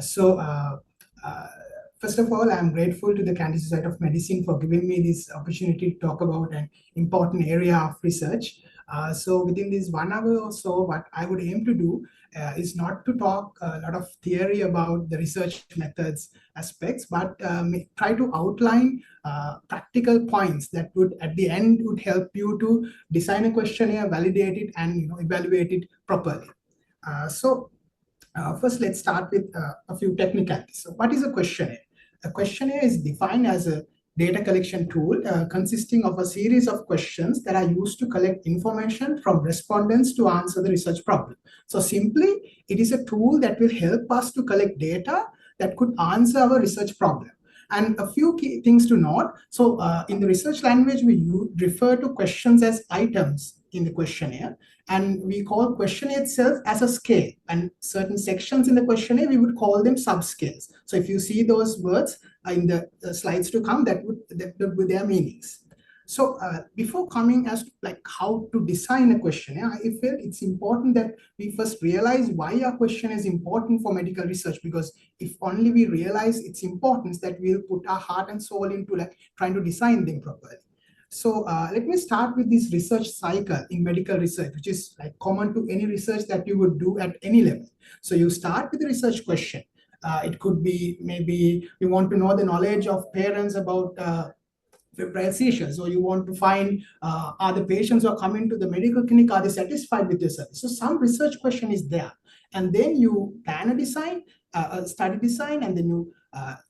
So first of all, I'm grateful to the Cancer Society of Medicine for giving me this opportunity to talk about an important area of research. So within this 1 hour or so, what I would aim to do is not to talk a lot of theory about the research methods aspects, but try to outline practical points that would at the end would help you to design a questionnaire, validate it, and evaluate it properly. First, let's start with a few technicalities. So what is a questionnaire? A questionnaire is defined as a data collection tool consisting of a series of questions that are used to collect information from respondents to answer the research problem. So simply, it is a tool that will help us to collect data that could answer our research problem. And a few key things to note. So in the research language, we refer to questions as items in the questionnaire, and we call questionnaire itself as a scale, and certain sections in the questionnaire we would call them subscales. So if you see those words in the slides to come, that would be their meanings. So before coming as to like how to design a questionnaire, I feel it's important that we first realize why our question is important for medical research, because if only we realize its importance, that we'll put our heart and soul into like trying to design them properly. So let me start with this research cycle in medical research, which is like common to any research that you would do at any level. So you start with the research question. It could be maybe you want to know the knowledge of parents about febrile seizures, or you want to find are the patients who are coming to the medical clinic, are they satisfied with your service? So some research question is there, and then you plan a study design, and then you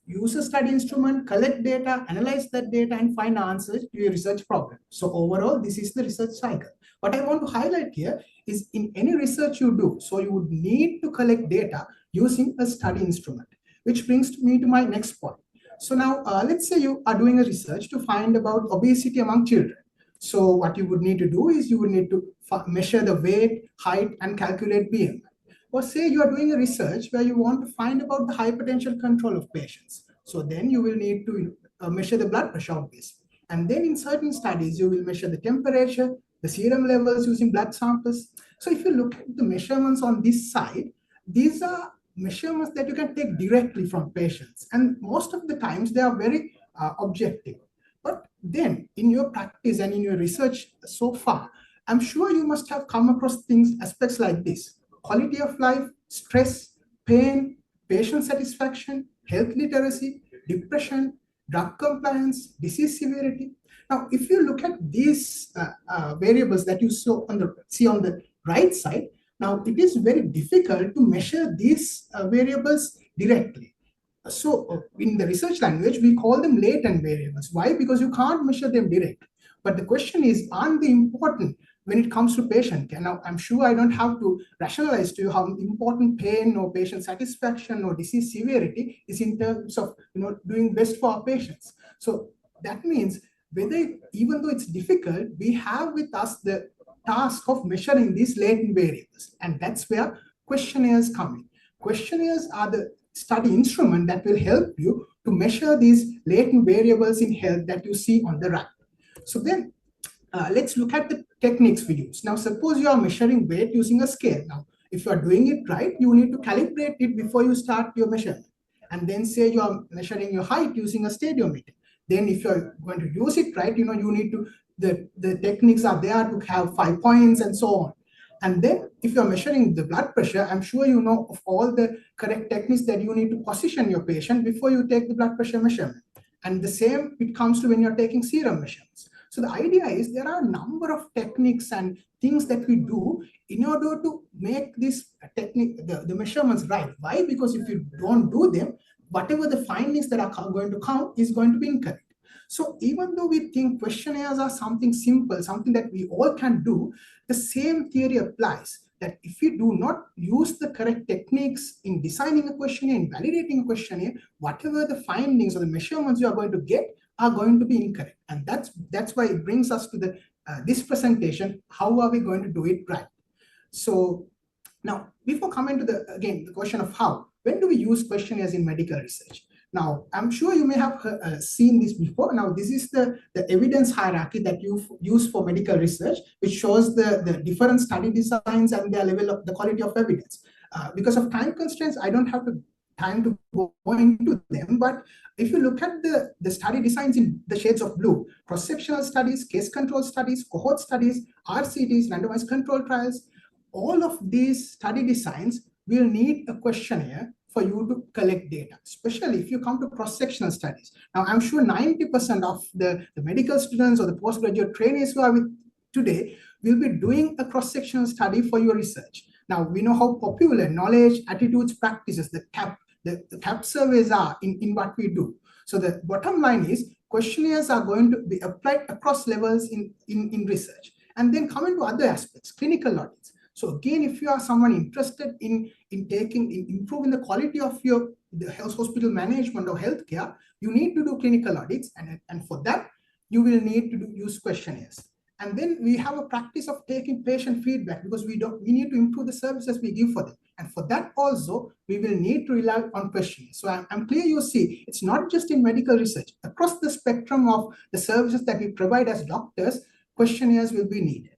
use a study instrument, collect data, analyze that data, and find answers to your research problem. So overall, this is the research cycle. What I want to highlight here is in any research you do, so you would need to collect data using a study instrument, which brings me to my next point. So now let's say you are doing a research to find about obesity among children. So what you would need to do is you would need to measure the weight, height, and calculate BMI. Or say you are doing a research where you want to find about the hypertension control of patients. So then you will need to measure the blood pressure, obviously. And then in certain studies, you will measure the temperature, the serum levels using blood samples. So if you look at the measurements on this side, these are measurements that you can take directly from patients, and most of the times they are very objective. But then in your practice and in your research so far, I'm sure you must have come across aspects like this: quality of life, stress, pain, patient satisfaction, health literacy, depression, drug compliance, disease severity. Now if you look at these variables that you see on the right side, now, it is very difficult to measure these variables directly. So in the research language, we call them latent variables. Why? Because you can't measure them directly. But the question is, aren't they important when it comes to patient care? Now, I'm sure I don't have to rationalize to you how important pain or patient satisfaction or disease severity is in terms of doing best for our patients. So that means even though it's difficult, we have with us the task of measuring these latent variables, and that's where questionnaires come in. Questionnaires are the study instrument that will help you to measure these latent variables in health that you see on the right. So then let's look at the techniques we use. Now suppose you are measuring weight using a scale. Now if you are doing it right, you need to calibrate it before you start your measurement, and then say you are measuring your height using a stadiometer. Then if you're going to use it right, you need to the techniques are there to have 5 points and so on. And then if you're measuring the blood pressure, I'm sure you know of all the correct techniques that you need to position your patient before you take the blood pressure measurement. And the same it comes to when you're taking serum measurements. So the idea is there are a number of techniques and things that we do in order to make this technique, the measurements right. Why? Because if you don't do them, whatever the findings that are going to come is going to be incorrect. So even though we think questionnaires are something simple, something that we all can do, the same theory applies that if you do not use the correct techniques in designing a questionnaire, in validating a questionnaire, whatever the findings or the measurements you are going to get are going to be incorrect. And that's why it brings us to this presentation. How are we going to do it right? So now, before coming to the question of how, when do we use questionnaires in medical research? Now, I'm sure you may have seen this before. Now, this is the evidence hierarchy that you use for medical research, which shows the different study designs and their level of the quality of evidence. Because of time constraints, I don't have to time to go into them, but if you look at the study designs in the shades of blue, cross-sectional studies, case control studies, cohort studies, RCTs, randomized control trials, all of these study designs will need a questionnaire for you to collect data, especially if you come to cross-sectional studies. Now, I'm sure 90% of the medical students or the postgraduate trainees who are with today will be doing a cross-sectional study for your research. Now, we know how popular knowledge, attitudes, practices, the CAP surveys are in what we do. So the bottom line is questionnaires are going to be applied across levels in research. And then coming to other aspects, clinical audits. So again, if you are someone interested in improving the quality of the health hospital management or healthcare, you need to do clinical audits, and for that you will need to use questionnaires. And then we have a practice of taking patient feedback, because we need to improve the services we give for them. And for that also, we will need to rely on questionnaires. So I'm clear you see, it's not just in medical research. Across the spectrum of the services that we provide as doctors, questionnaires will be needed.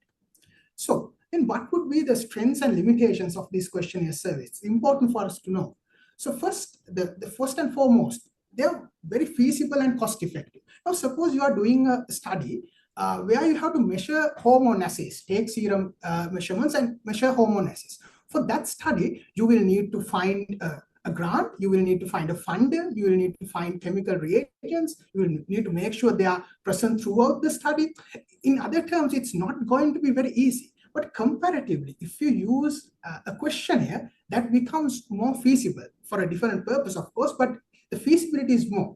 So then what would be the strengths and limitations of these questionnaire surveys? It's important for us to know. So first, the first and foremost, they're very feasible and cost effective. Now, suppose you are doing a study where you have to measure hormone assays, take serum measurements and measure hormone assays. For that study, you will need to find a grant, you will need to find a funder, you will need to find chemical reagents, you will need to make sure they are present throughout the study. In other terms, it's not going to be very easy. But comparatively, if you use a questionnaire, that becomes more feasible for a different purpose, of course, but the feasibility is more.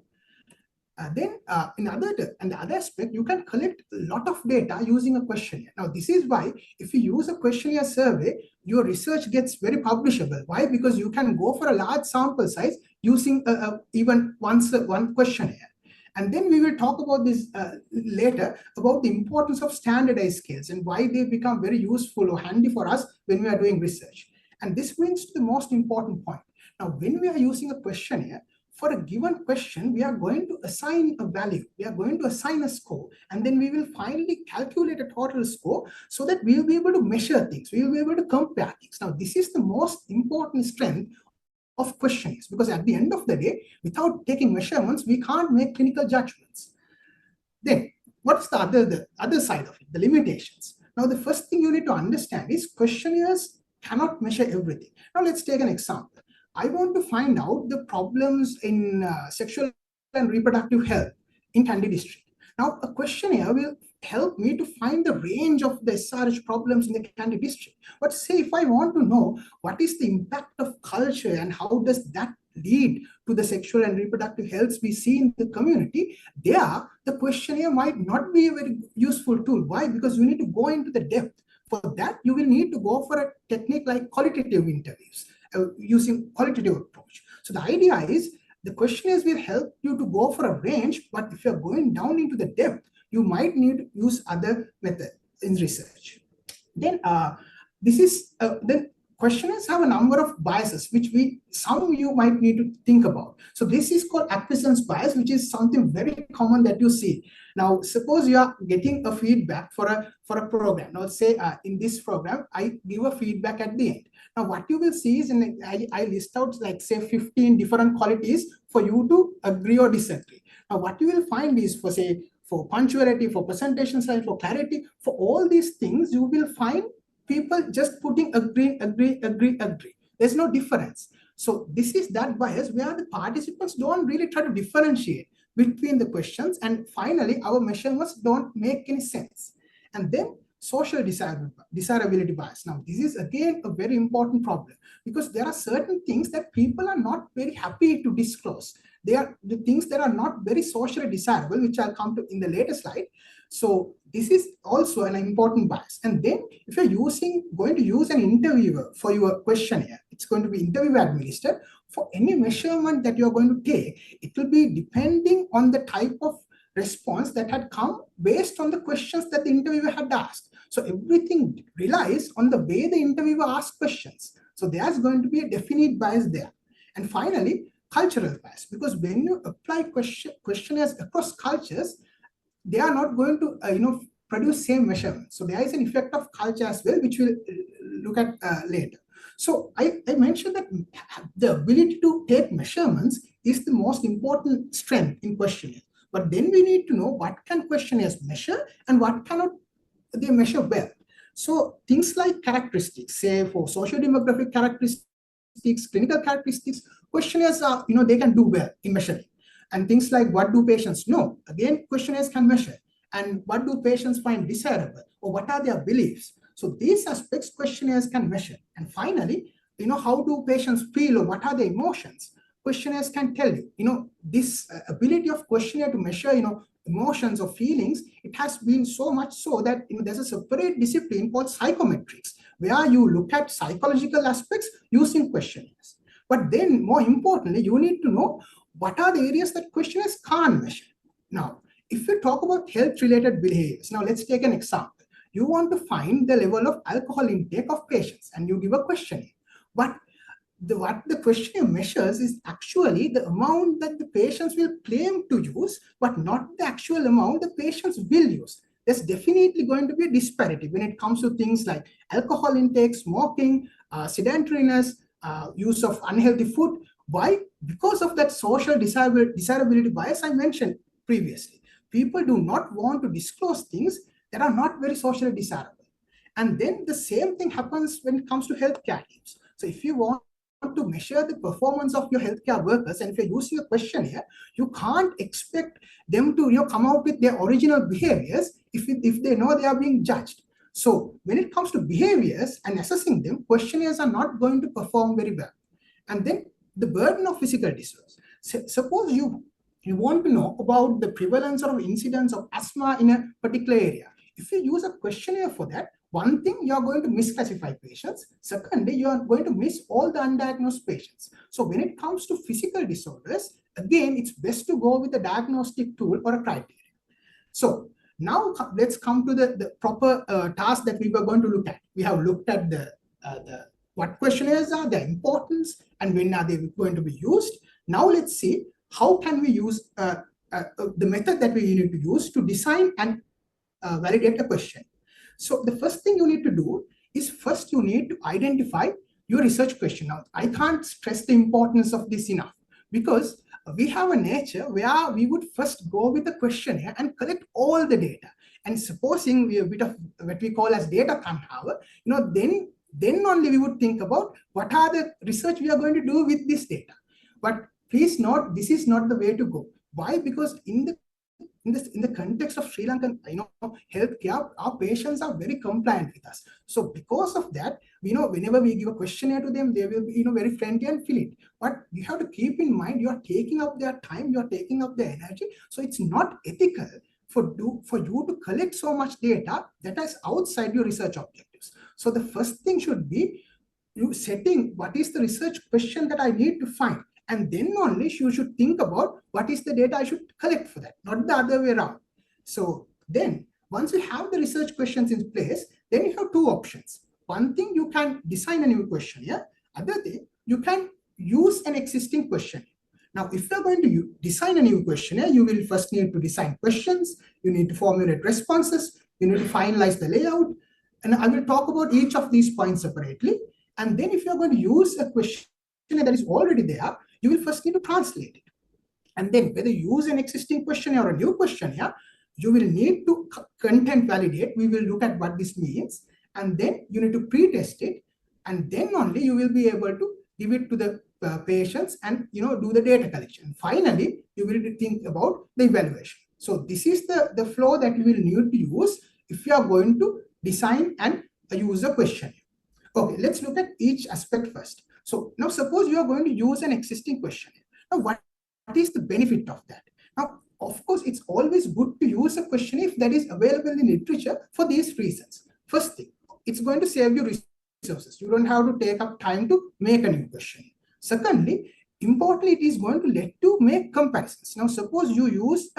Then in the other aspect, you can collect a lot of data using a questionnaire. Now, this is why if you use a questionnaire survey, your research gets very publishable. Why? Because you can go for a large sample size using even one questionnaire. And then we will talk about this later, about the importance of standardized scales and why they become very useful or handy for us when we are doing research. And this brings to the most important point. Now, when we are using a questionnaire, for a given question, we are going to assign a value. We are going to assign a score, and then we will finally calculate a total score so that we will be able to measure things. We will be able to compare things. Now, this is the most important strength of questionnaires, because at the end of the day, without taking measurements, we can't make clinical judgments. Then, what's the other side of it, the limitations? Now, the first thing you need to understand is questionnaires cannot measure everything. Now, let's take an example. I want to find out the problems in sexual and reproductive health in Kandy district. Now, a questionnaire will help me to find the range of the SRH problems in the Kandy district. But say if I want to know what is the impact of culture and how does that lead to the sexual and reproductive health we see in the community, there the questionnaire might not be a very useful tool. Why? Because you need to go into the depth. For that, you will need to go for a technique like qualitative interviews. Using qualitative approach. So the idea is the questionnaires will help you to go for a range, but if you're going down into the depth, you might need to use other methods in research. Then then questionnaires have a number of biases, which some you might need to think about. So this is called acquiescence bias, which is something very common that you see. Now, suppose you are getting a feedback for a program. Now, say in this program, I give a feedback at the end. Now, what you will see is, I list out like say 15 different qualities for you to agree or disagree. Now, what you will find is for punctuality, for presentation style, for clarity, for all these things, you will find people just putting agree. There's no difference. So this is that bias where the participants don't really try to differentiate between the questions, and finally our measurements don't make any sense. And then social desirability bias. Now, this is again a very important problem, because there are certain things that people are not very happy to disclose. They are the things that are not very socially desirable, which I'll come to in the later slide. So this is also an important bias. And then if you're going to use an interviewer for your questionnaire, it's going to be interview administered. For any measurement that you're going to take, it will be depending on the type of response that had come based on the questions that the interviewer had asked. So everything relies on the way the interviewer asks questions. So there's going to be a definite bias there. And finally, cultural bias, because when you apply questionnaires across cultures, they are not going to produce same measurements. So there is an effect of culture as well, which we'll look at later. So I mentioned that the ability to take measurements is the most important strength in questionnaires. But then we need to know what can questionnaires measure and what cannot they measure well. So things like characteristics, say for social demographic characteristics, clinical characteristics, questionnaires are, they can do well in measuring. And things like what do patients know? Again, questionnaires can measure. And what do patients find desirable? Or what are their beliefs? So these aspects questionnaires can measure. And finally, how do patients feel or what are their emotions? Questionnaires can tell you. This ability of questionnaire to measure, emotions or feelings, it has been so much so that there's a separate discipline called psychometrics, where you look at psychological aspects using questionnaires. But then, more importantly, you need to know what are the areas that questionnaires can't measure. Now, if we talk about health-related behaviors, now let's take an example. You want to find the level of alcohol intake of patients, and you give a questionnaire. But what the questionnaire measures is actually the amount that the patients will claim to use, but not the actual amount the patients will use. There's definitely going to be a disparity when it comes to things like alcohol intake, smoking, sedentariness, use of unhealthy food. Why? Because of that social desirability bias I mentioned previously. People do not want to disclose things that are not very socially desirable. And then the same thing happens when it comes to healthcare teams. So if you want to measure the performance of your healthcare workers, and if you're using a questionnaire, you can't expect them to come out with their original behaviors if they know they are being judged. So when it comes to behaviors and assessing them, questionnaires are not going to perform very well. And then the burden of physical disorders. Suppose you want to know about the prevalence or incidence of asthma in a particular area. If you use a questionnaire for that, one thing, you are going to misclassify patients. Secondly, you are going to miss all the undiagnosed patients. So when it comes to physical disorders, again, it's best to go with a diagnostic tool or a criteria. So now let's come to the proper task that we were going to look at. We have looked at the what questionnaires are, their importance, and when are they going to be used. Now let's see how can we use the method that we need to use to design and validate a question. So the first thing you need to do is first you need to identify your research question. Now, I can't stress the importance of this enough, because we have a nature where we would first go with the questionnaire and collect all the data. And supposing we have a bit of what we call as data canhava, then only we would think about what are the research we are going to do with this data. But please note, this is not the way to go. Why? Because in the context of Sri Lankan healthcare, our patients are very compliant with us. So because of that, whenever we give a questionnaire to them, they will be very friendly and fill it. But you have to keep in mind, you are taking up their time, you are taking up their energy. So it's not ethical for you to collect so much data that is outside your research objectives. So the first thing should be you setting what is the research question that I need to find. And then only you should think about what is the data I should collect for that, not the other way around. So then once you have the research questions in place, then you have two options. One thing, you can design a new questionnaire. Other thing, you can use an existing questionnaire. Now, if you're going to design a new questionnaire, you will first need to design questions. You need to formulate responses. You need to finalize the layout. And I will talk about each of these points separately. And then if you're going to use a questionnaire that is already there, you will first need to translate it. And then whether you use an existing questionnaire or a new questionnaire, you will need to content validate. We will look at what this means. And then you need to pre-test it. And then only you will be able to give it to the patients and do the data collection. Finally, you will think about the evaluation. So this is the flow that you will need to use if you are going to design and use a questionnaire. Okay, let's look at each aspect first. So now suppose you are going to use an existing questionnaire. Now what is the benefit of that? Now, of course, it's always good to use a questionnaire if that is available in literature for these reasons. First thing, it's going to save you resources. You don't have to take up time to make a new questionnaire. Secondly, importantly, it is going to let you make comparisons. Now, suppose you use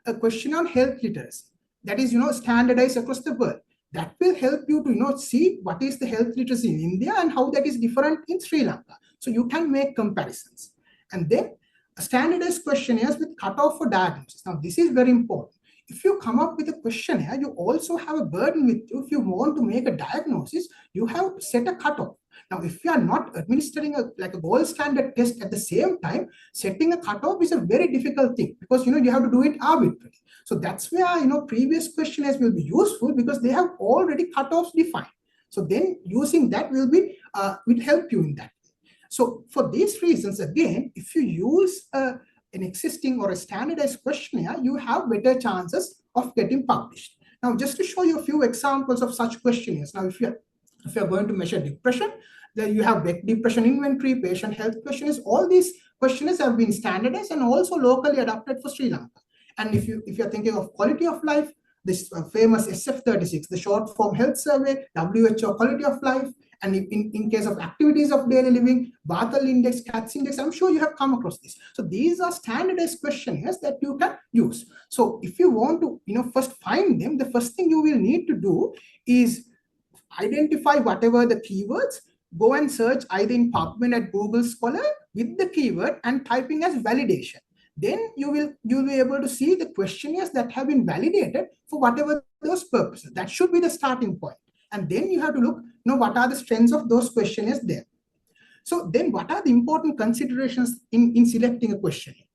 a question on health literacy that is standardized across the world. That will help you to see what is the health literacy in India and how that is different in Sri Lanka. So you can make comparisons. And then standardized questionnaires with cutoff for diagnosis. Now this is very important. If you come up with a questionnaire, you also have a burden with you. If you want to make a diagnosis, you have to set a cutoff. Now, if you are not administering like a gold standard test at the same time, setting a cutoff is a very difficult thing, because you have to do it arbitrarily. So that's where previous questionnaires will be useful, because they have already cutoffs defined. So then using that will help you in that. So for these reasons, again, if you use an existing or a standardized questionnaire, you have better chances of getting published. Now, just to show you a few examples of such questionnaires. Now, if you're going to measure depression, then you have Beck depression inventory, patient health questionnaires. All these questionnaires have been standardized and also locally adapted for Sri Lanka. And if you're thinking of quality of life, this famous SF36, the short form health survey, WHO quality of life, and in case of activities of daily living, Barthel index, CATS index, I'm sure you have come across this. So these are standardized questionnaires that you can use. So if you want to first find them, the first thing you will need to do is identify whatever the keywords, go and search either in PubMed at Google Scholar with the keyword and typing as validation. Then you'll be able to see the questionnaires that have been validated for whatever those purposes. That should be the starting point. And then you have to look, what are the strengths of those questionnaires there. So then what are the important considerations in selecting a questionnaire?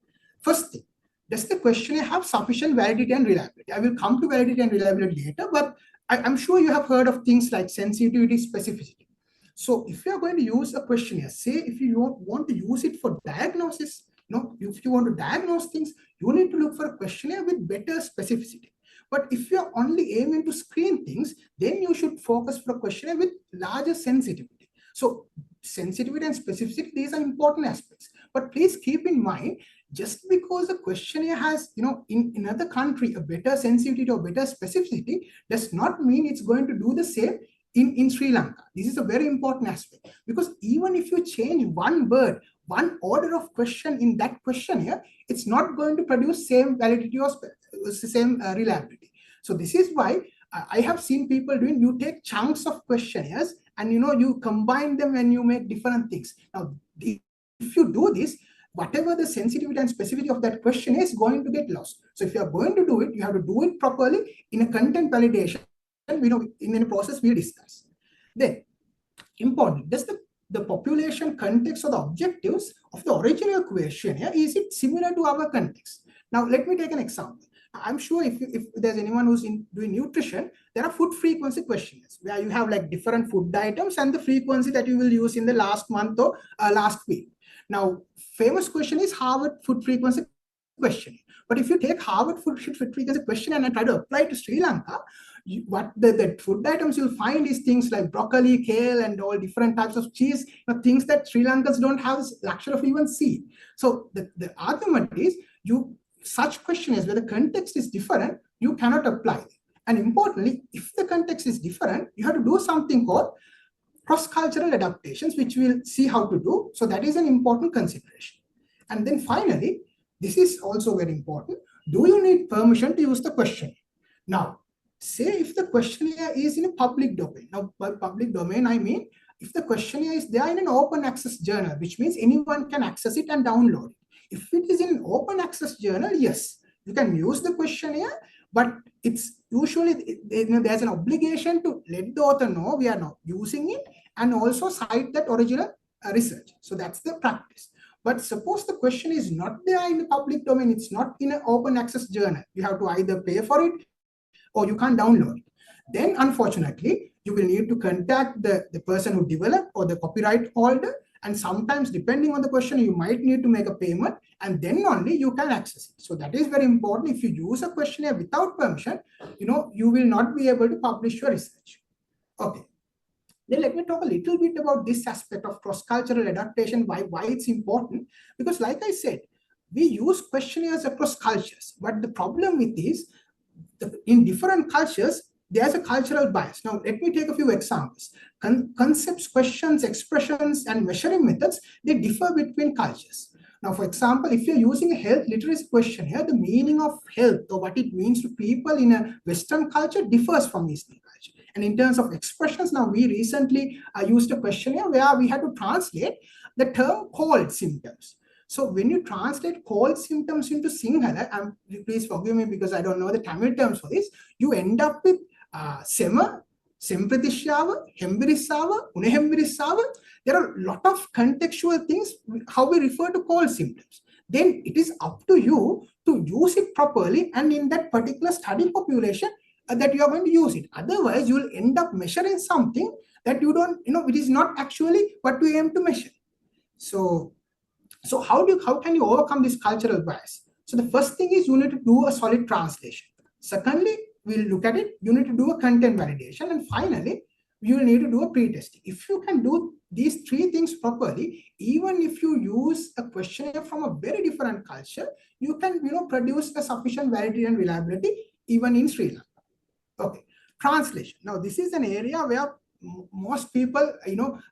First thing, does the questionnaire have sufficient validity and reliability? I will come to validity and reliability later, but I'm sure you have heard of things like sensitivity, specificity. So if you are going to use a questionnaire, say if you want to use it for diagnosis, if you want to diagnose things, you need to look for a questionnaire with better specificity. But if you're only aiming to screen things, then you should focus for a questionnaire with larger sensitivity. So sensitivity and specificity, these are important aspects. But please keep in mind, just because a questionnaire has, in another country, a better sensitivity or better specificity, does not mean it's going to do the same in Sri Lanka. This is a very important aspect, because even if you change one word, one order of question in that questionnaire, it's not going to produce same validity or same reliability. So this is why I have seen people doing, you take chunks of questionnaires and you combine them and you make different things. Now, if you do this, whatever the sensitivity and specificity of that question is going to get lost. So if you are going to do it, you have to do it properly in a content validation, in a process we discuss. Then, important, does the population context or the objectives of the original questionnaire, is it similar to our context? Now, let me take an example. I'm sure if there's anyone who's doing nutrition, there are food frequency questionnaires where you have like different food items and the frequency that you will use in the last month or last week. Now, famous question is Harvard food frequency question. But if you take Harvard food frequency question and try to apply to Sri Lanka, what the food items you'll find is things like broccoli, kale, and all different types of cheese, things that Sri Lankans don't have the luxury of even seeing. So the argument is, such questionnaires where the context is different, you cannot apply it. And importantly, if the context is different, you have to do something called cross-cultural adaptations, which we'll see how to do. So that is an important consideration. And then finally, this is also very important. Do you need permission to use the questionnaire? Now, say if the questionnaire is in a public domain. Now, by public domain, I mean, if the questionnaire is there in an open access journal, which means anyone can access it and download it. If it is in an open access journal, yes, you can use the questionnaire, but it's usually, there's an obligation to let the author know we are not using it and also cite that original research. So that's the practice. But suppose the question is not there in the public domain, it's not in an open access journal. You have to either pay for it or you can't download it. Then unfortunately, you will need to contact the person who developed or the copyright holder. And sometimes, depending on the question, you might need to make a payment, and then only you can access it. So that is very important. If you use a questionnaire without permission, you will not be able to publish your research. Okay. Then let me talk a little bit about this aspect of cross-cultural adaptation, why it's important. Because like I said, we use questionnaires across cultures. But the problem with this, in different cultures, there's a cultural bias. Now, let me take a few examples. Concepts, questions, expressions, and measuring methods, they differ between cultures. Now, for example, if you're using a health literacy questionnaire, the meaning of health or what it means to people in a Western culture differs from Eastern culture. And in terms of expressions, now we recently used a questionnaire where we had to translate the term cold symptoms. So when you translate cold symptoms into Sinhala, please forgive me because I don't know the Tamil terms for this, you end up with sema, Sempratishyava, Hembirisava, Unehembirisava. There are a lot of contextual things how we refer to cold symptoms. Then it is up to you to use it properly and in that particular study population that you are going to use it. Otherwise, you will end up measuring something that you don't, it is not actually what we aim to measure. So how can you overcome this cultural bias? So the first thing is you need to do a solid translation. Secondly, we'll look at it. You need to do a content validation. And finally, you will need to do a pre-testing. If you can do these three things properly, even if you use a questionnaire from a very different culture, you can produce a sufficient validity and reliability even in Sri Lanka. Okay, translation. Now, this is an area where most people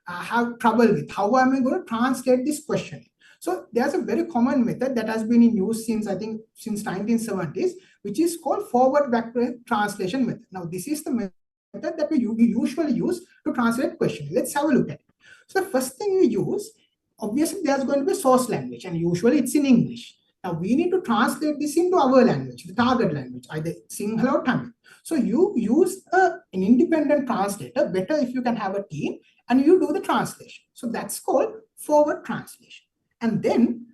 have trouble with. How am I going to translate this question? So there's a very common method that has been in use since 1970s, which is called forward-backward translation method. Now, this is the method that we usually use to translate question. Let's have a look at it. So the first thing we use, obviously, there's going to be source language, and usually it's in English. Now, we need to translate this into our language, the target language, either Sinhala or Tamil. So you use an independent translator, better if you can have a team, and you do the translation. So that's called forward translation. And then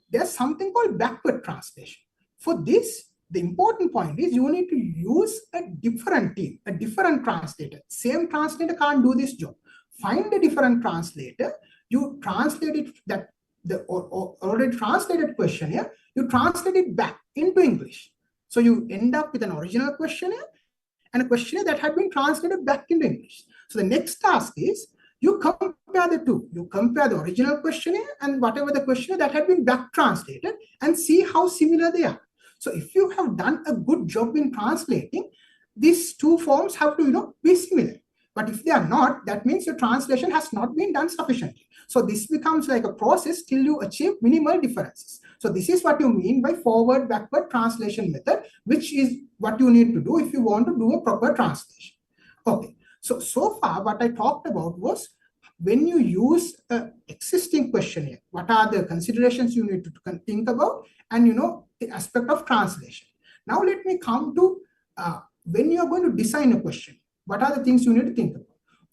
there's something called backward translation. For this, the important point is you need to use a different team, a different translator. Same translator can't do this job. Find a different translator. You translate it, that the already translated questionnaire, you translate it back into English. So you end up with an original questionnaire and a questionnaire that had been translated back into English. So the next task is you compare the two. You compare the original questionnaire and whatever the questionnaire that had been back translated and see how similar they are. So if you have done a good job in translating, these two forms have to be similar. But if they are not, that means your translation has not been done sufficiently. So this becomes like a process till you achieve minimal differences. So this is what you mean by forward-backward translation method, which is what you need to do if you want to do a proper translation. Okay, so far what I talked about was when you use an existing questionnaire, what are the considerations you need to think about, and the aspect of translation. Now let me come to when you are going to design a question. What are the things you need to think about?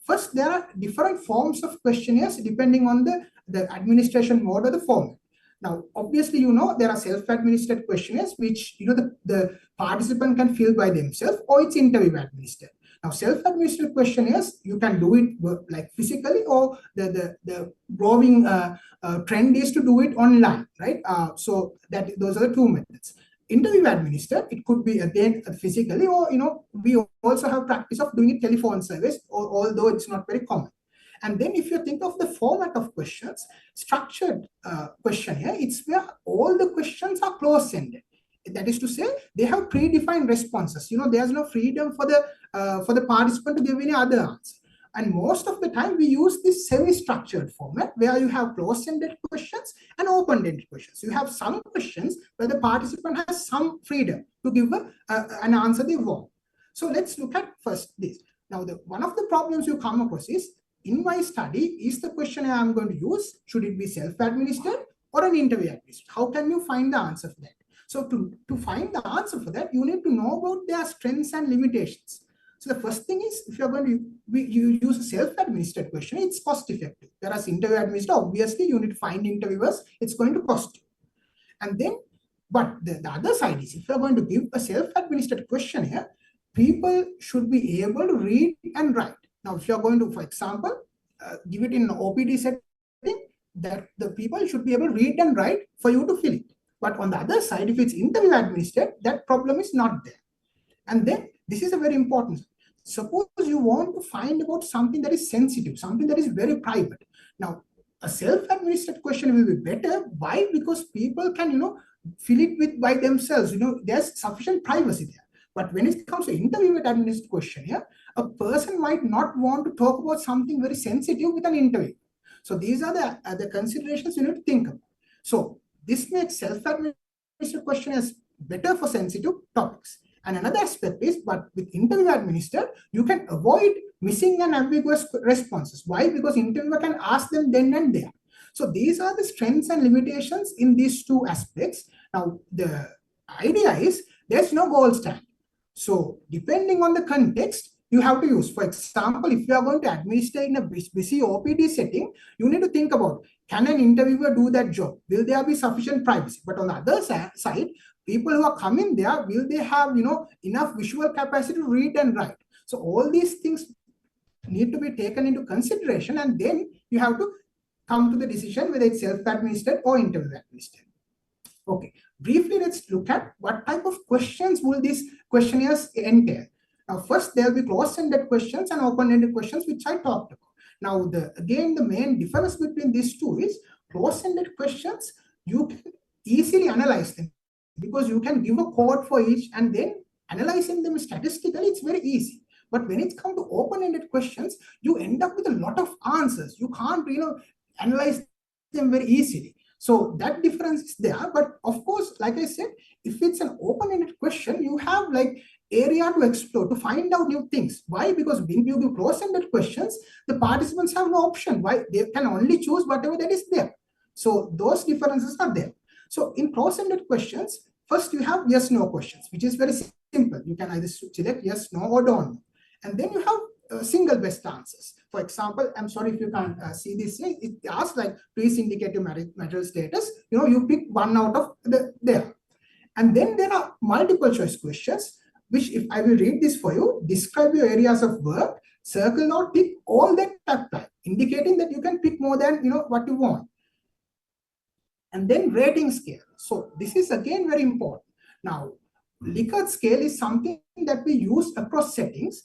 First, there are different forms of questionnaires depending on the administration mode or the format. Now, obviously, there are self-administered questionnaires which the participant can fill by themselves, or it's interview administered. Now, self-administered questionnaires, you can do it like physically, or the growing trend is to do it online, right? So those are the two methods. Interview administered, it could be again physically, or we also have practice of doing it telephone service, although it's not very common. And then if you think of the format of questions, structured questionnaire, it's where all the questions are close-ended. That is to say, they have predefined responses. There's no freedom for the participant to give any other answer. And most of the time, we use this semi-structured format where you have closed-ended questions and open-ended questions. You have some questions where the participant has some freedom to give an answer they want. So let's look at first this. Now, one of the problems you come across is, in my study, is the questionnaire I'm going to use, should it be self-administered or an interview administered? How can you find the answer for that? So to find the answer for that, you need to know about their strengths and limitations. So the first thing is, if you're going to you use a self-administered question, it's cost-effective. Whereas interview administered, obviously, you need to find interviewers, it's going to cost you. And then, but the other side is, if you're going to give a self-administered questionnaire, people should be able to read and write. Now, if you're going to, for example, give it in an OPD setting, that the people should be able to read and write for you to fill it. But on the other side, if it's interview administered, that problem is not there. And then this is a very important. Suppose you want to find about something that is sensitive, something that is very private. Now, a self-administered question will be better. Why? Because people can, fill it by themselves. There's sufficient privacy there. But when it comes to interview administered questionnaire, a person might not want to talk about something very sensitive with an interview. So these are the considerations you need to think about. So this makes self-administered questionnaires better for sensitive topics. And another aspect is, but with interview administered, you can avoid missing and ambiguous responses. Why? Because interviewer can ask them then and there. So these are the strengths and limitations in these two aspects. Now, the idea is there's no gold standard. So depending on the context, you have to use. For example, if you are going to administer in a busy OPD setting, you need to think about, can an interviewer do that job? Will there be sufficient privacy? But on the other side, people who are coming there, will they have enough visual capacity to read and write? So all these things need to be taken into consideration, and then you have to come to the decision whether it's self-administered or interview-administered. Okay, briefly, let's look at what type of questions will these questionnaires entail. Now, first, there will be closed-ended questions and open-ended questions, which I talked about. Now, again, the main difference between these two is closed-ended questions, you can easily analyze them because you can give a code for each, and then analyzing them statistically, it's very easy. But when it comes to open-ended questions, you end up with a lot of answers. You can't, analyze them very easily. So that difference is there. But of course, like I said, if it's an open-ended question, you have like area to explore, to find out new things. Why? Because when you do close-ended questions, the participants have no option. Why? They can only choose whatever that is there. So those differences are there. So in close-ended questions, first you have yes/no questions, which is very simple. You can either select yes, no, or don't. And then you have single best answers. For example, I'm sorry if you can't see this. It asks like, please indicate your marital status. You pick one out of there. And then there are multiple choice questions, which if I will read this for you, describe your areas of work, circle or tick all that apply, indicating that you can pick more than what you want. And then rating scale. So this is again very important. Now, Likert scale is something that we use across settings,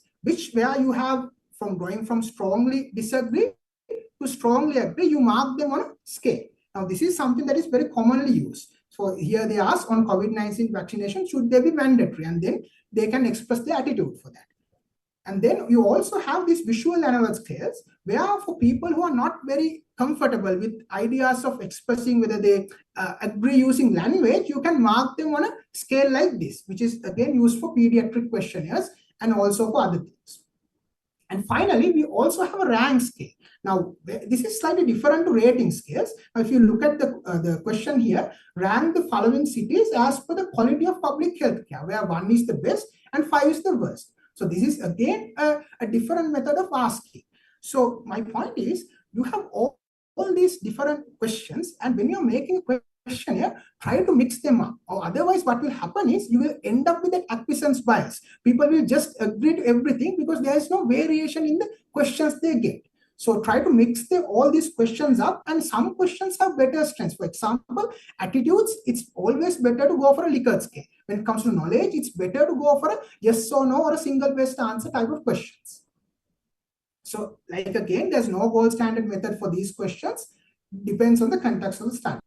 where you have going from strongly disagree to strongly agree, you mark them on a scale. Now, this is something that is very commonly used. So here they ask on COVID-19 vaccination, should they be mandatory? And then they can express their attitude for that. And then you also have these visual analog scales, where for people who are not very comfortable with ideas of expressing whether they agree using language, you can mark them on a scale like this, which is again used for pediatric questionnaires and also for other things. And finally, we also have a rank scale. Now, this is slightly different to rating scales. Now, if you look at the question here, rank the following cities as per the quality of public health care, where 1 is the best and 5 is the worst. So this is again a different method of asking. So my point is, you have all these different questions, and when you're making a questionnaire, try to mix them up, or otherwise what will happen is you will end up with an acquiescence bias. People will just agree to everything because there is no variation in the questions they get. So try to mix all these questions up, and some questions have better strengths. For example, attitudes, it's always better to go for a Likert scale. When it comes to knowledge, it's better to go for a yes or no or a single best answer type of questions. So like again, there's no gold standard method for these questions. Depends on the context of the study.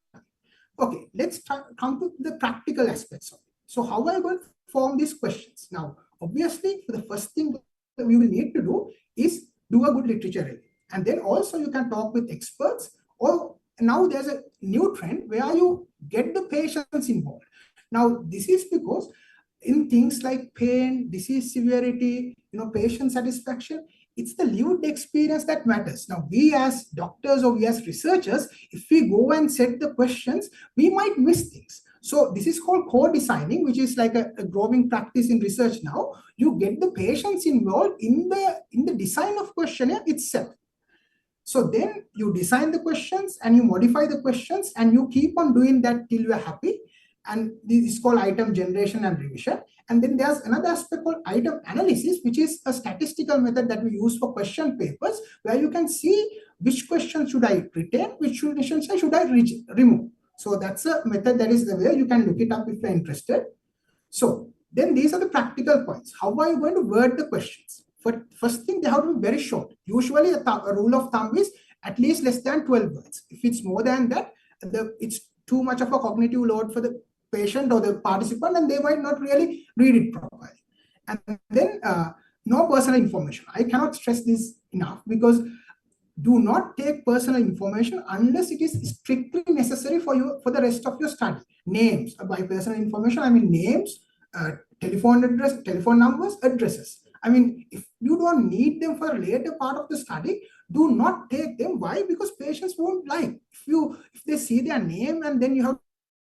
Okay, let's come to the practical aspects of it. So how are you going to form these questions? Now, obviously, the first thing that we will need to do is do a good literature review. And then also you can talk with experts, or now there's a new trend where you get the patients involved. Now, this is because in things like pain, disease severity, patient satisfaction, it's the lived experience that matters. Now, we as doctors or we as researchers, if we go and set the questions, we might miss things. So this is called co-designing, which is like a growing practice in research now. You get the patients involved in the design of questionnaire itself. So then you design the questions and you modify the questions, and you keep on doing that till you are happy. And this is called item generation and revision. And then there's another aspect called item analysis, which is a statistical method that we use for question papers, where you can see which questions should I retain, which questions should I remove. So that's a method that is the way you can look it up if you're interested. So then these are the practical points. How are you going to word the questions? First thing, they have to be very short. Usually a rule of thumb is at least less than 12 words. If it's more than that, it's too much of a cognitive load for the patient or the participant, and they might not really read it properly. And then no personal information. I cannot stress this enough, because do not take personal information unless it is strictly necessary for the rest of your study. Names, by personal information, I mean names, telephone address, telephone numbers, addresses. I mean, if you don't need them for a later part of the study, do not take them. Why? Because patients won't like. If they see their name and then you have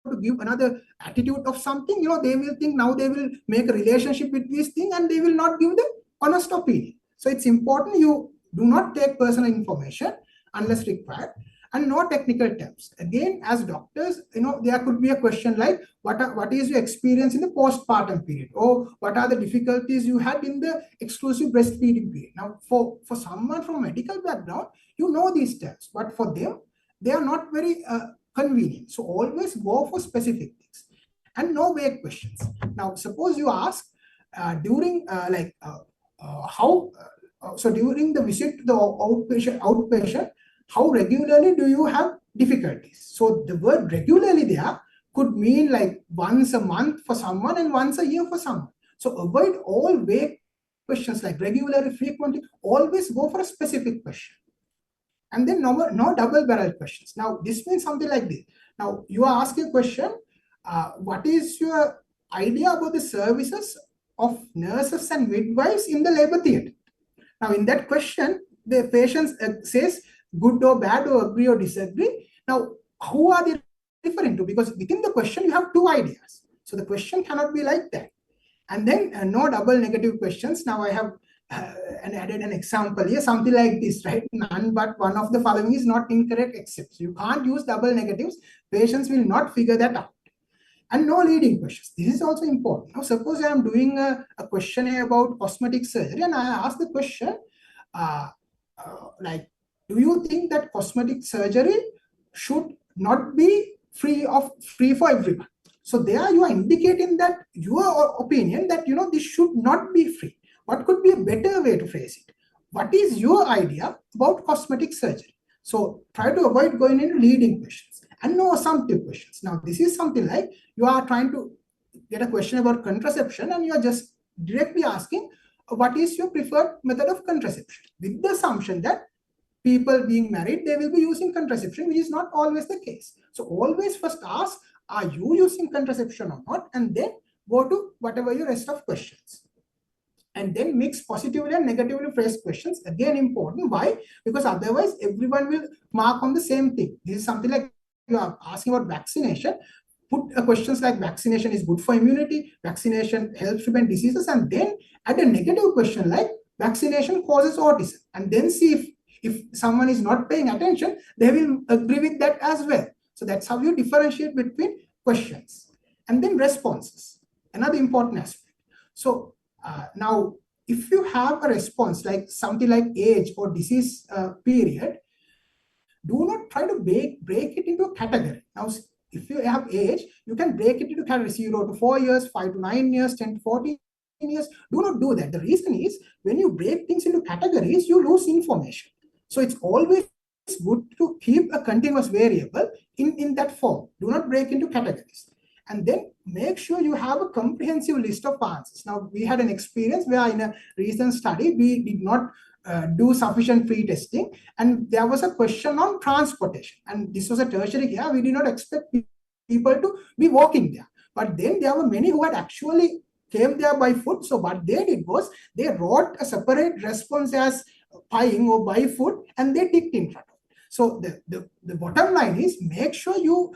to give another attitude of something, they will think now they will make a relationship with this thing, and they will not give the honest opinion. So it's important you do not take personal information unless required, and no technical terms. Again, as doctors, there could be a question like, what is your experience in the postpartum period, or what are the difficulties you had in the exclusive breastfeeding period. Now, for someone from medical background, these terms, but for them, they are not very convenient. So always go for specific things and no vague questions. Now, suppose you ask during during the visit to the outpatient, how regularly do you have difficulties? So the word regularly there could mean like once a month for someone and once a year for someone. So avoid all vague questions like regularly, frequently. Always go for a specific question. And then no double-barrel questions. Now, this means something like this. Now, you are asking a question, what is your idea about the services of nurses and midwives in the labor theatre? Now, in that question, the patient says good or bad or agree or disagree. Now, who are they referring to? Because within the question, you have two ideas. So the question cannot be like that. And then no double negative questions. Now, I have added an example here, something like this, right? None but one of the following is not incorrect except. So you can't use double negatives. Patients will not figure that out. And no leading questions. This is also important. Now, suppose I am doing a questionnaire about cosmetic surgery, and I ask the question, like, do you think that cosmetic surgery should not be free for everyone? So there you are indicating that your opinion that, this should not be free. What could be a better way to phrase it? What is your idea about cosmetic surgery? So try to avoid going into leading questions and no assumptive questions. Now, this is something like you are trying to get a question about contraception and you are just directly asking, what is your preferred method of contraception? With the assumption that people being married, they will be using contraception, which is not always the case. So always first ask, are you using contraception or not? And then go to whatever your rest of questions. And then mix positively and negatively phrased questions. Again, important. Why? Because otherwise everyone will mark on the same thing. This is something like you are asking about vaccination. Put questions like vaccination is good for immunity, vaccination helps prevent diseases, and then add a negative question like vaccination causes autism. And then see if someone is not paying attention, they will agree with that as well. So that's how you differentiate between questions. And then responses, another important aspect. So now, if you have a response like something like age or disease period, do not try to break it into a category. Now, if you have age, you can break it into categories 0 to 4 years, 5 to 9 years, 10 to 14 years. Do not do that. The reason is when you break things into categories, you lose information. So it's always good to keep a continuous variable in that form. Do not break into categories. And then make sure you have a comprehensive list of answers. Now, we had an experience where in a recent study, we did not do sufficient pre-testing, and there was a question on transportation. And this was a tertiary care. We did not expect people to be walking there. But then there were many who had actually came there by foot. So what they did was they wrote a separate response as buying or by foot, and they ticked in front of it. So the bottom line is make sure you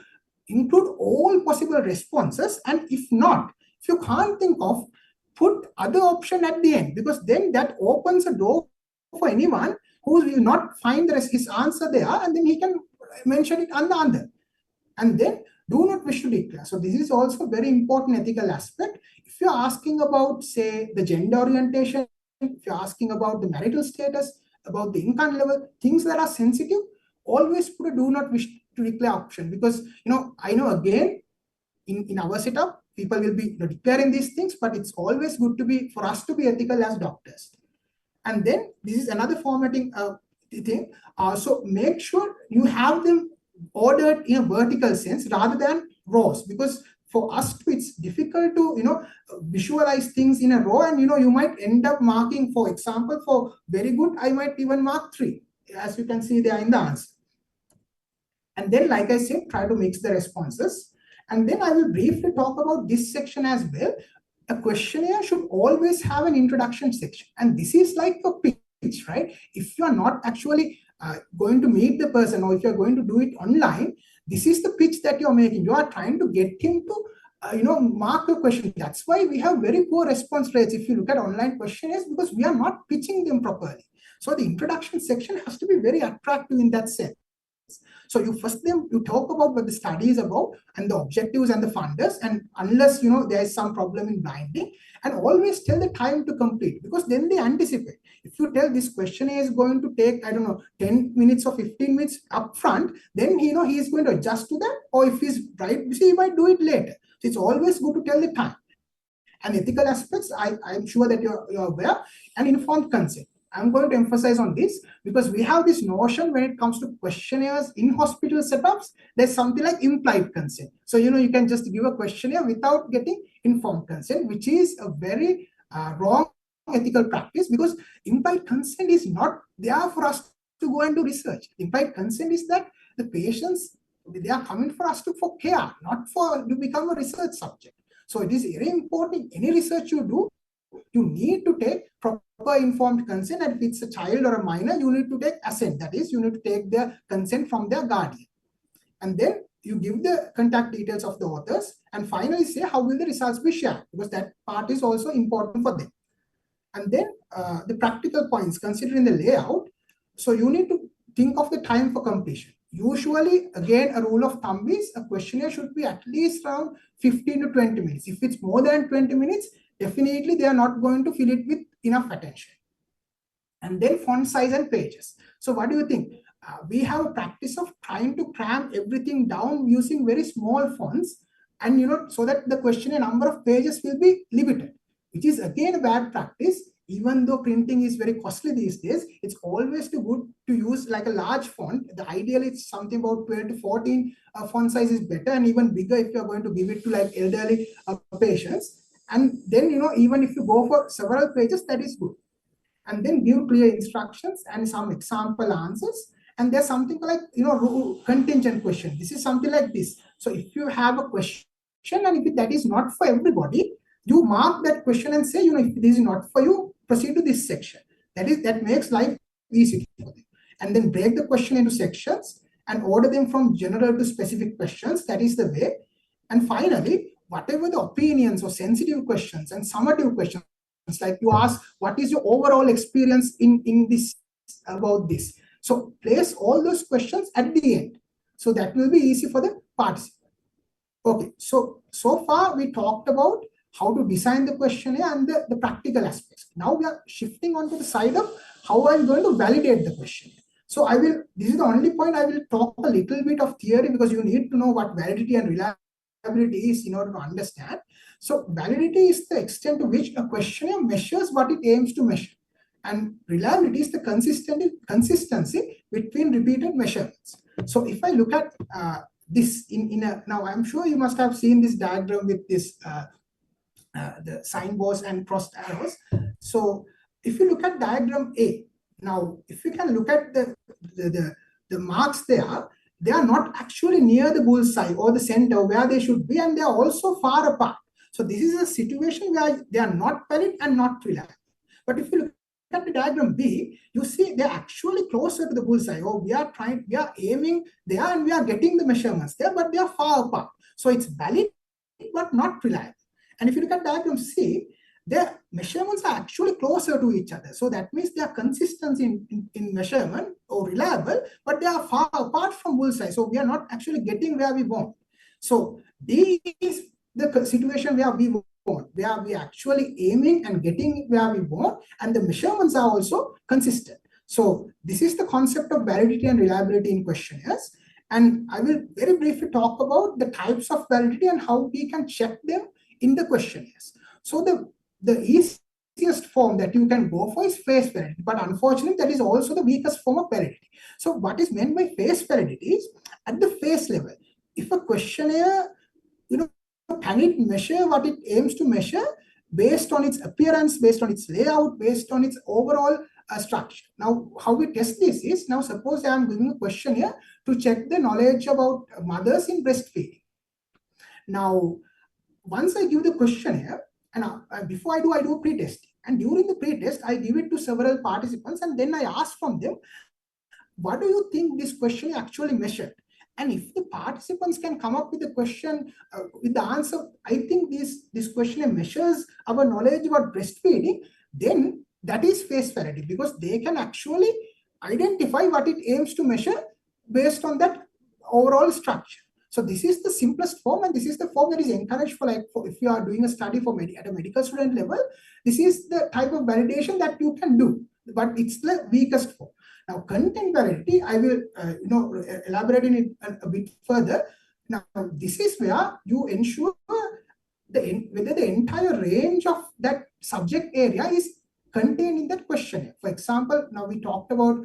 include all possible responses, and if you can't think of, put other option at the end, because then that opens a door for anyone who will not find his answer there, and then he can mention it on the other. And then do not wish to declare. So this is also a very important ethical aspect. If you're asking about, say, the gender orientation, if you're asking about the marital status, about the income level, things that are sensitive, always put a do not wish to declare option, because I know again in our setup people will be declaring these things, but it's always good for us to be ethical as doctors. And then this is another formatting thing. So make sure you have them ordered in a vertical sense rather than rows, because for us it's difficult to visualize things in a row, and you might end up marking, for example, for very good I might even mark 3, as you can see there in the answer. And then, like I said, try to mix the responses. And then I will briefly talk about this section as well. A questionnaire should always have an introduction section. And this is like a pitch, right? If you are not actually going to meet the person, or if you're going to do it online, this is the pitch that you're making. You are trying to get him to mark a question. That's why we have very poor response rates if you look at online questionnaires, because we are not pitching them properly. So the introduction section has to be very attractive in that sense. So you talk about what the study is about and the objectives and the funders, and unless there is some problem in blinding, and always tell the time to complete, because then they anticipate. If you tell this questionnaire is going to take, I don't know, 10 minutes or 15 minutes up front, then he is going to adjust to that, or if he's right, he might do it later. So it's always good to tell the time. And ethical aspects, I'm sure that you're aware, and informed consent. I'm going to emphasize on this because we have this notion when it comes to questionnaires in hospital setups, there's something like implied consent. So, you can just give a questionnaire without getting informed consent, which is a very wrong ethical practice, because implied consent is not there for us to go and do research. Implied consent is that the patients, they are coming for us for care, not to become a research subject. So it is very important. Any research you do, you need to take proper informed consent, and if it's a child or a minor, you need to take assent. That is, you need to take their consent from their guardian. And then you give the contact details of the authors, and finally say how will the results be shared, because that part is also important for them. And then the practical points, considering the layout. So you need to think of the time for completion. Usually, again, a rule of thumb is a questionnaire should be at least around 15 to 20 minutes. If it's more than 20 minutes, definitely they are not going to fill it with enough attention. And then font size and pages. So what do you think? We have a practice of trying to cram everything down using very small fonts, and so that the questionnaire number of pages will be limited, which is again a bad practice. Even though printing is very costly these days, it's always too good to use like a large font. The ideal is something about 12 to 14 font size is better, and even bigger if you're going to give it to like elderly patients. And then, even if you go for several pages, that is good. And then give clear instructions and some example answers. And there's something like, contingent question. This is something like this. So if you have a question, and if that is not for everybody, you mark that question and say, if this is not for you, proceed to this section. That makes life easy for them. And then break the question into sections and order them from general to specific questions. That is the way. And finally, whatever the opinions or sensitive questions and summative questions, like you ask, what is your overall experience in this about this? So place all those questions at the end. So that will be easy for the participant. Okay, so far we talked about how to design the questionnaire and the practical aspects. Now we are shifting on to the side of how I'm going to validate the questionnaire. So this is the only point I will talk a little bit of theory, because you need to know what validity and reliability is in order to understand. So validity is the extent to which a questionnaire measures what it aims to measure. And reliability is the consistency between repeated measurements. So if I look at this now I'm sure you must have seen this diagram with this the signboards and crossed arrows. So if you look at diagram A, now if you can look at the marks there, they are not actually near the bullseye or the center where they should be, and they are also far apart. So this is a situation where they are not valid and not reliable. But if you look at the diagram B, you see they're actually closer to the bullseye. Or we are aiming there and we are getting the measurements there, but they are far apart. So it's valid but not reliable. And if you look at diagram C, their measurements are actually closer to each other. So that means they are consistent in measurement or reliable, but they are far apart from bullseye. So we are not actually getting where we want. So D is the situation where we want, where we are actually aiming and getting where we want, and the measurements are also consistent. So this is the concept of validity and reliability in questionnaires. And I will very briefly talk about the types of validity and how we can check them in the questionnaires. So the easiest form that you can go for is face validity, but unfortunately that is also the weakest form of validity. So what is meant by face validity is at the face level. If a questionnaire, can it measure what it aims to measure based on its appearance, based on its layout, based on its overall structure. Now, how we test this is, now suppose I am giving a questionnaire to check the knowledge about mothers in breastfeeding. Now, once I give the questionnaire, and before I do a pre-test. And during the pre-test, I give it to several participants, and then I ask from them, what do you think this questionnaire actually measured? And if the participants can come up with a question with the answer, I think this questionnaire measures our knowledge about breastfeeding, then that is face validity, because they can actually identify what it aims to measure based on that overall structure. So this is the simplest form, and this is the form that is encouraged for, like, for if you are doing a study for at a medical student level, this is the type of validation that you can do, but it's the weakest form. Now, content validity, I will elaborate in it a bit further. Now, this is where you ensure whether the entire range of that subject area is contained in that questionnaire. For example, now we talked about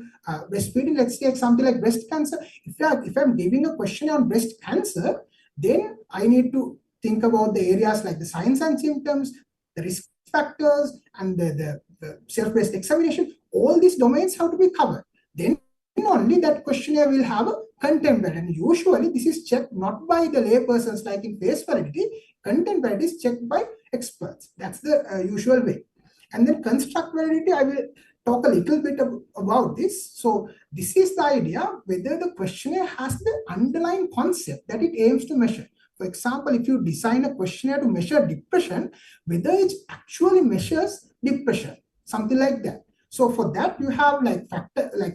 breastfeeding. Let's take something like breast cancer. If I'm giving a questionnaire on breast cancer, then I need to think about the areas like the signs and symptoms, the risk factors, and the self-breast examination. All these domains have to be covered. Then only that questionnaire will have a content validity. And usually this is checked not by the laypersons like in face validity. Content validity is checked by experts. That's the usual way. And then construct validity, I will talk a little bit about this. So this is the idea whether the questionnaire has the underlying concept that it aims to measure. For example, if you design a questionnaire to measure depression, whether it actually measures depression, something like that. So for that, you have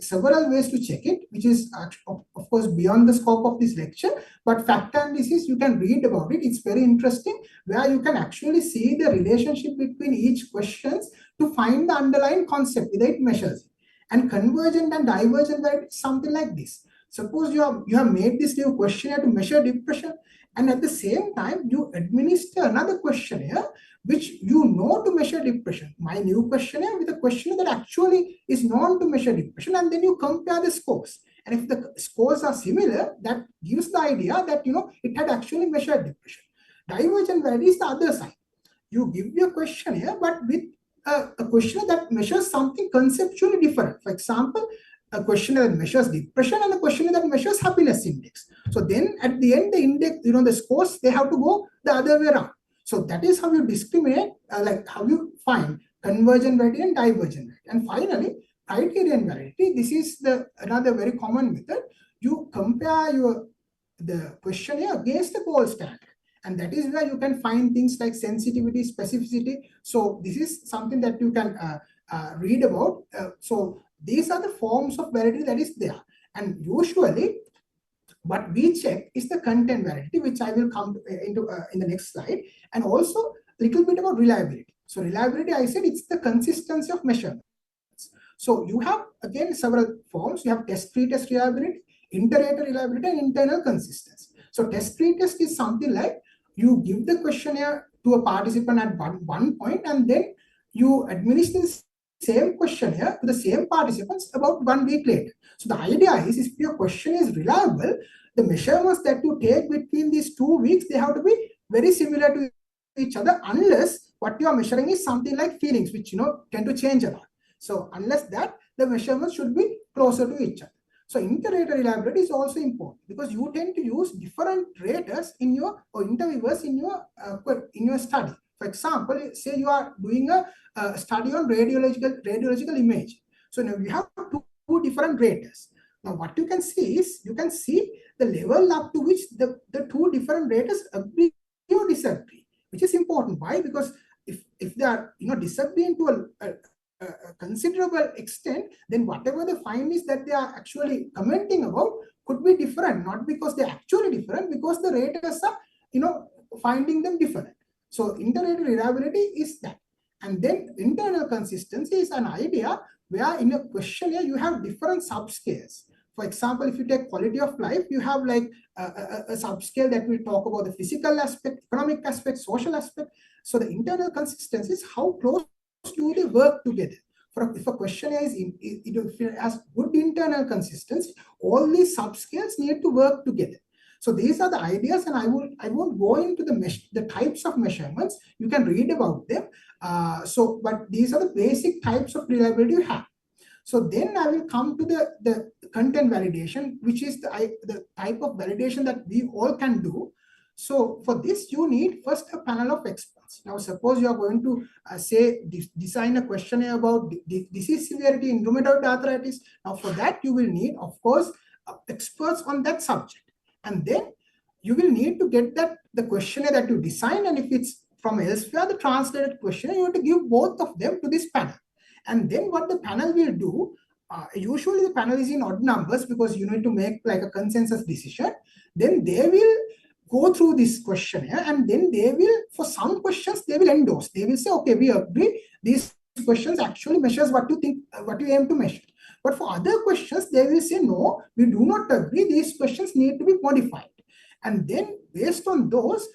several ways to check it, which is of course beyond the scope of this lecture. But factor analysis, you can read about it. It's very interesting, where you can actually see the relationship between each questions to find the underlying concept, whether it measures it. And convergent and divergent validity is something like this. Suppose you have made this new questionnaire to measure depression, and at the same time you administer another questionnaire which you know to measure depression. My new questionnaire with a questionnaire that actually is known to measure depression, and then you compare the scores. And if the scores are similar, that gives the idea that it had actually measured depression. Divergent validity is the other side. You give your questionnaire, but with a questionnaire that measures something conceptually different. For example, a questionnaire that measures depression and a questionnaire that measures happiness index. So then at the end, the index, the scores, they have to go the other way around. So that is how you discriminate, how you find convergent validity and divergent validity. And finally, criterion validity. This is another very common method. You compare the questionnaire against the gold standard. And that is where you can find things like sensitivity, specificity. So this is something that you can read about. So these are the forms of validity that is there. And usually, what we check is the content validity, which I will come into in the next slide, and also a little bit about reliability. So reliability, I said, it's the consistency of measurements. So you have, again, several forms. You have test-pretest reliability, inter-rater reliability, and internal consistency. So test-pretest is something like you give the questionnaire to a participant at one point, and then you administer the same questionnaire to the same participants about 1 week later. So the idea is, if your question is reliable, the measurements that you take between these 2 weeks, they have to be very similar to each other, unless what you are measuring is something like feelings, which tend to change a lot. So unless that, the measurements should be closer to each other. So inter-rater reliability is also important, because you tend to use different raters in your, or interviewers in your study. For example, say you are doing a study on radiological image. So now you have two different raters. Now what you can see is, you can see the level up to which the two different raters agree or disagree, which is important. Why? Because if they are disagreeing to a considerable extent, then whatever the find is that they are actually commenting about could be different, not because they're actually different, because the raters are finding them different. So inter-rater reliability is that. And then internal consistency is an idea where in a questionnaire you have different subscales. For example, if you take quality of life, you have like a subscale that will talk about the physical aspect, economic aspect, social aspect. So the internal consistency is how close do they work together. If a questionnaire if it has good internal consistency, all these subscales need to work together. So these are the ideas, and I won't go into the types of measurements. You can read about them. But these are the basic types of reliability you have. So then I will come to the content validation, which is the type of validation that we all can do. So for this, you need first a panel of experts. Now, suppose you are going to design a questionnaire about disease severity in rheumatoid arthritis. Now, for that, you will need, of course, experts on that subject. And then you will need to get that the questionnaire that you design, and if it's from elsewhere, the translated questionnaire, you have to give both of them to this panel. And then what the panel will do, usually the panel is in odd numbers because you need to make like a consensus decision. Then they will go through this questionnaire, and then they will, for some questions, they will endorse. They will say, okay, we agree. These questions actually measures what you think, what you aim to measure. But for other questions, they will say, no, we do not agree. These questions need to be modified. And then based on those,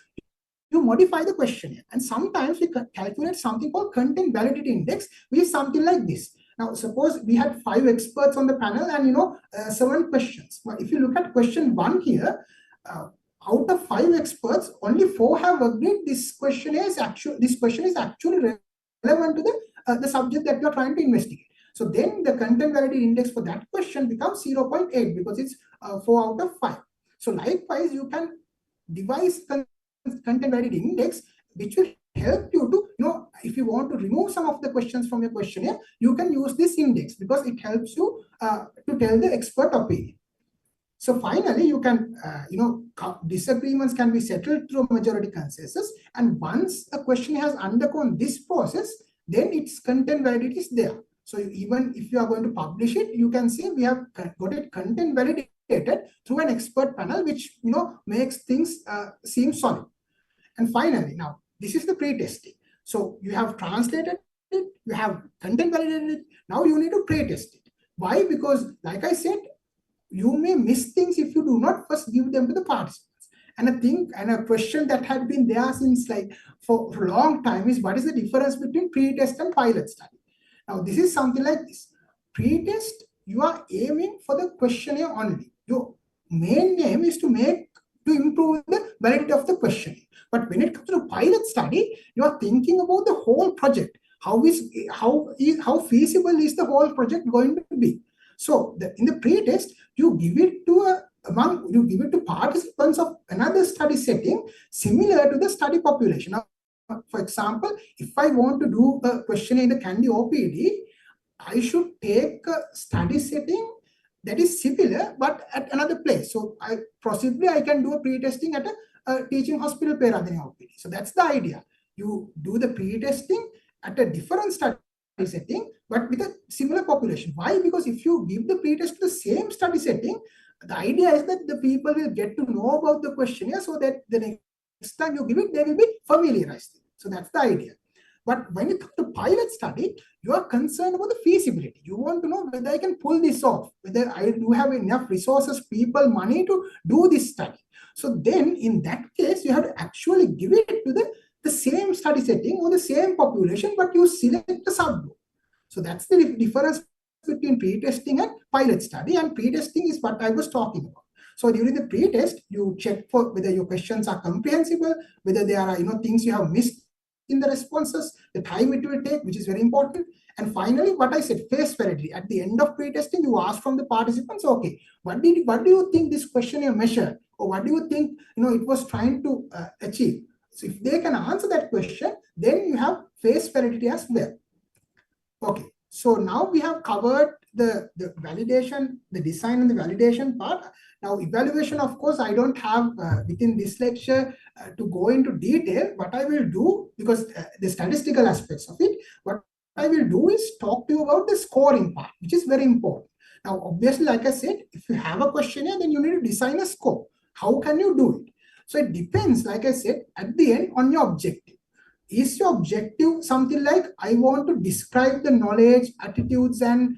you modify the questionnaire. And sometimes we calculate something called content validity index, which is something like this. Now, suppose we had 5 experts on the panel and 7 questions. But if you look at question 1 here, out of 5 experts, only 4 have agreed this question is actually relevant to the subject that you are trying to investigate. So then the content validity index for that question becomes 0.8 because it's 4 out of 5. So likewise, you can devise content validity index, which will help you to, if you want to remove some of the questions from your questionnaire, you can use this index because it helps you to tell the expert opinion. So finally, you can, disagreements can be settled through majority consensus. And once a question has undergone this process, then its content validity is there. So even if you are going to publish it, you can say we have got it content validated through an expert panel, which makes things seem solid. And finally, now this is the pre-testing. So you have translated it, you have content validated it. Now you need to pre-test it. Why? Because like I said, you may miss things if you do not first give them to the participants. And a question that had been there since for a long time is, what is the difference between pre-test and pilot study? Now this is something like this. Pre-test, you are aiming for the questionnaire only. Your main aim is to improve the validity of the questionnaire. But when it comes to pilot study, you are thinking about the whole project. How feasible is the whole project going to be? So in the pre-test, you give it to participants of another study setting similar to the study population. Now, for example, if I want to do a questionnaire in the Candy OPD, I should take a study setting that is similar but at another place. So I can do a pre-testing at a teaching hospital Peradeniya OPD. So that's the idea. You do the pre-testing at a different study setting, but with a similar population. Why? Because if you give the pre-test to the same study setting, the idea is that the people will get to know about the questionnaire so that the next time you give it, they will be familiarized. So that's the idea. But when it comes to pilot study, you are concerned about the feasibility. You want to know whether I can pull this off, whether I do have enough resources, people, money to do this study. So then in that case, you have to actually give it to the same study setting or the same population, but you select a subgroup. So that's the difference between pre-testing and pilot study. And pre-testing is what I was talking about. So during the pre-test, you check for whether your questions are comprehensible, whether there are things you have missed in the responses, the time it will take, which is very important. And finally, what I said, face validity. At the end of pre-testing, you ask from the participants, okay, what do you think this questionnaire measured? Or what do you think it was trying to achieve? So if they can answer that question, then you have face validity as well. Okay, so now we have covered the validation, the design and the validation part. Now evaluation, of course, I don't have within this lecture to go into detail. What I will do, because the statistical aspects of it, what I will do is talk to you about the scoring part, which is very important. Now, obviously, like I said, if you have a questionnaire, then you need to design a score. How can you do it? So it depends, like I said, at the end on your objective. Is your objective something like, I want to describe the knowledge, attitudes, and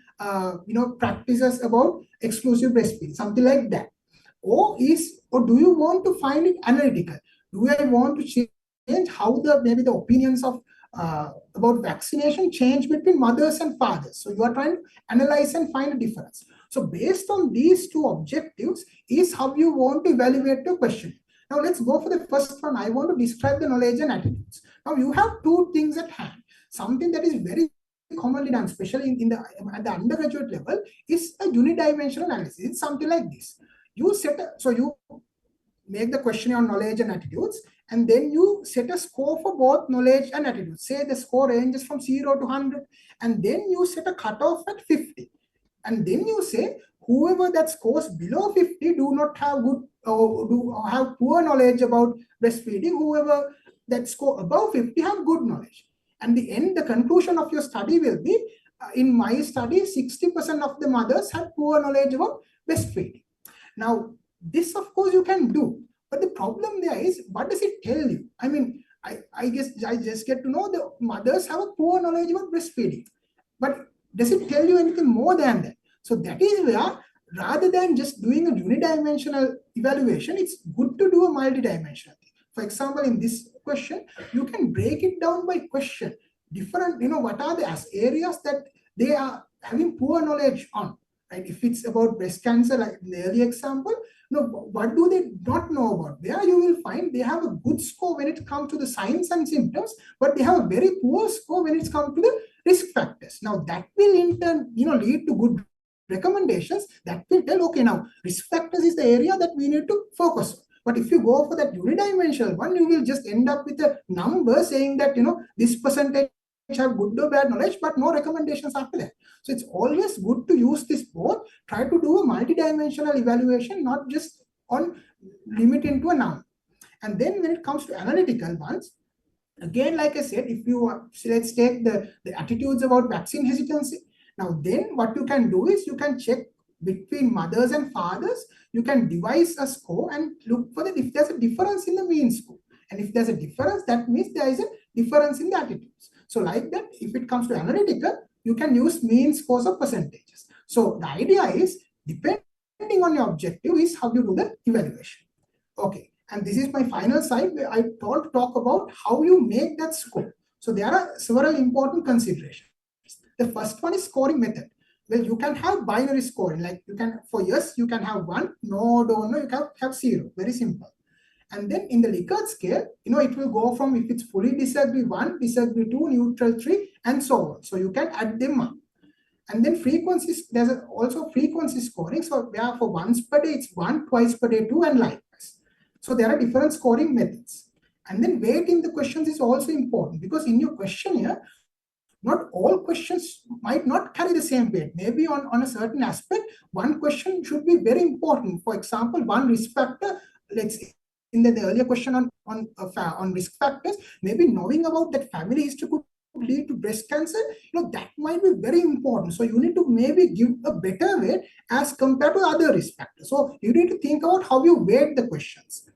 practices about exclusive breastfeeding, something like that? Or do you want to find it analytical? Do I want to change how maybe the opinions of about vaccination change between mothers and fathers? So you are trying to analyze and find a difference. So based on these two objectives is how you want to evaluate your question. Now let's go for the first one. I want to describe the knowledge and attitudes. Now you have two things at hand. Something that is very commonly done, especially at the undergraduate level, is a unidimensional analysis. It's something like this. You make the questionnaire on knowledge and attitudes, and then you set a score for both knowledge and attitudes. Say the score ranges from 0 to 100, and then you set a cutoff at 50. And then you say, whoever that scores below 50 do not have good or have poor knowledge about breastfeeding. Whoever that score above 50 have good knowledge. And the conclusion of your study will be, in my study, 60% of the mothers had poor knowledge about breastfeeding. Now, this of course you can do, but the problem there is, what does it tell you? I mean, I guess I just get to know the mothers have a poor knowledge about breastfeeding, but does it tell you anything more than that? So that is where, rather than just doing a unidimensional evaluation, it's good to do a multidimensional thing. For example, in this question, you can break it down by question. Different, what are the areas that they are having poor knowledge on, right? If it's about breast cancer, like in the earlier example, what do they not know about? There you will find they have a good score when it comes to the signs and symptoms, but they have a very poor score when it comes to the risk factors. Now that will in turn, lead to good recommendations that will tell, okay, now risk factors is the area that we need to focus on. But if you go for that unidimensional one, you will just end up with a number saying that, this percentage have good or bad knowledge, but no recommendations after that. So it's always good to use this both, try to do a multidimensional evaluation, not just on limiting to a number. And then when it comes to analytical ones, again, like I said, if you let's take the attitudes about vaccine hesitancy. Now, then what you can do is you can check between mothers and fathers. You can devise a score and look for if there's a difference in the mean score. And if there's a difference, that means there is a difference in the attitudes. So like that, if it comes to analytical, you can use mean scores of percentages. So the idea is, depending on your objective, is how you do the evaluation. Okay. And this is my final slide where I want to talk about how you make that score. So there are several important considerations. The first one is scoring method. Well, you can have binary scoring, like you can, for yes, you can have 1, no, don't know, you can have 0. Very simple. And then in the Likert scale, it will go from, if it's fully disagree 1, disagree 2, neutral 3, and so on. So you can add them up. And then frequencies, there's also frequency scoring. So where for once per day, it's 1, twice per day 2, and likewise. So there are different scoring methods. And then weight in the questions is also important, because in your questionnaire, not all questions might not carry the same weight. Maybe on a certain aspect, one question should be very important. For example, one risk factor, let's say in the earlier question on risk factors, maybe knowing about that family history could lead to breast cancer, that might be very important. So you need to maybe give a better weight as compared to other risk factors. So you need to think about how you weight the questions.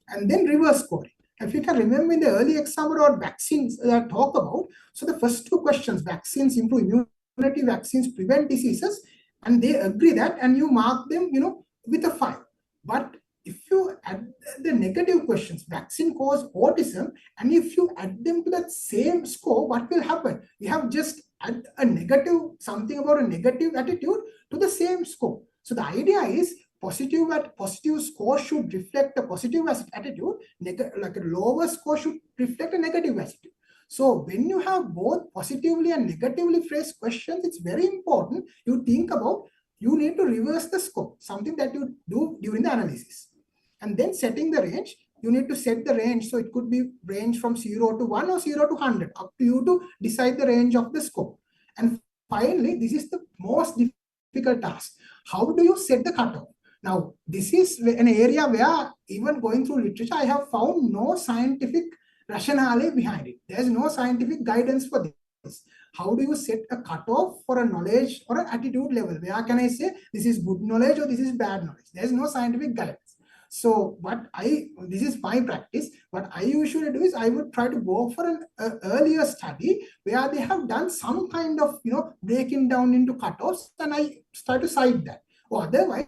And then reverse scoring. If you can remember in the early example or vaccines that I talk about, so the first 2 questions, vaccines improve immunity, vaccines prevent diseases, and they agree that, and you mark them, with a 5. But if you add the negative questions, vaccine cause autism, and if you add them to that same score, what will happen? You have just add a negative, something about a negative attitude to the same score. So the idea is, positive score should reflect a positive attitude, like a lower score should reflect a negative attitude. So when you have both positively and negatively phrased questions, it's very important you think about, you need to reverse the score, something that you do during the analysis. And then setting the range, you need to set the range. So it could be range from 0 to 1 or 0 to 100, up to you to decide the range of the score. And finally, this is the most difficult task. How do you set the cutoff? Now, this is an area where, even going through literature, I have found no scientific rationale behind it. There's no scientific guidance for this. How do you set a cutoff for a knowledge or an attitude level? Where can I say this is good knowledge or this is bad knowledge? There's no scientific guidance. So this is my practice. What I usually do is I would try to go for an earlier study where they have done some kind of, breaking down into cutoffs, and I try to cite that. Or otherwise,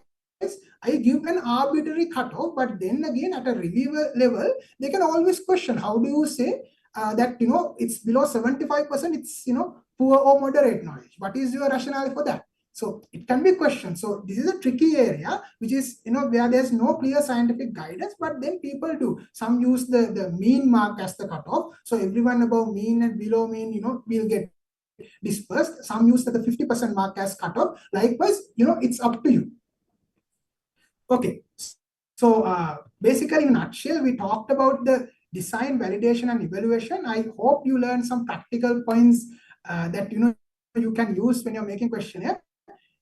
I give an arbitrary cutoff, but then again, at a reviewer level, they can always question, how do you say that, it's below 75%, it's, poor or moderate knowledge? What is your rationale for that? So it can be questioned. So this is a tricky area, which is, where there's no clear scientific guidance, but then people do. Some use the mean mark as the cutoff. So everyone above mean and below mean, will get dispersed. Some use the 50% mark as cutoff. Likewise, it's up to you. Okay, so basically in a nutshell, we talked about the design, validation, and evaluation. I hope you learned some practical points that you can use when you're making questionnaire.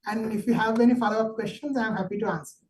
And if you have any follow-up questions, I'm happy to answer.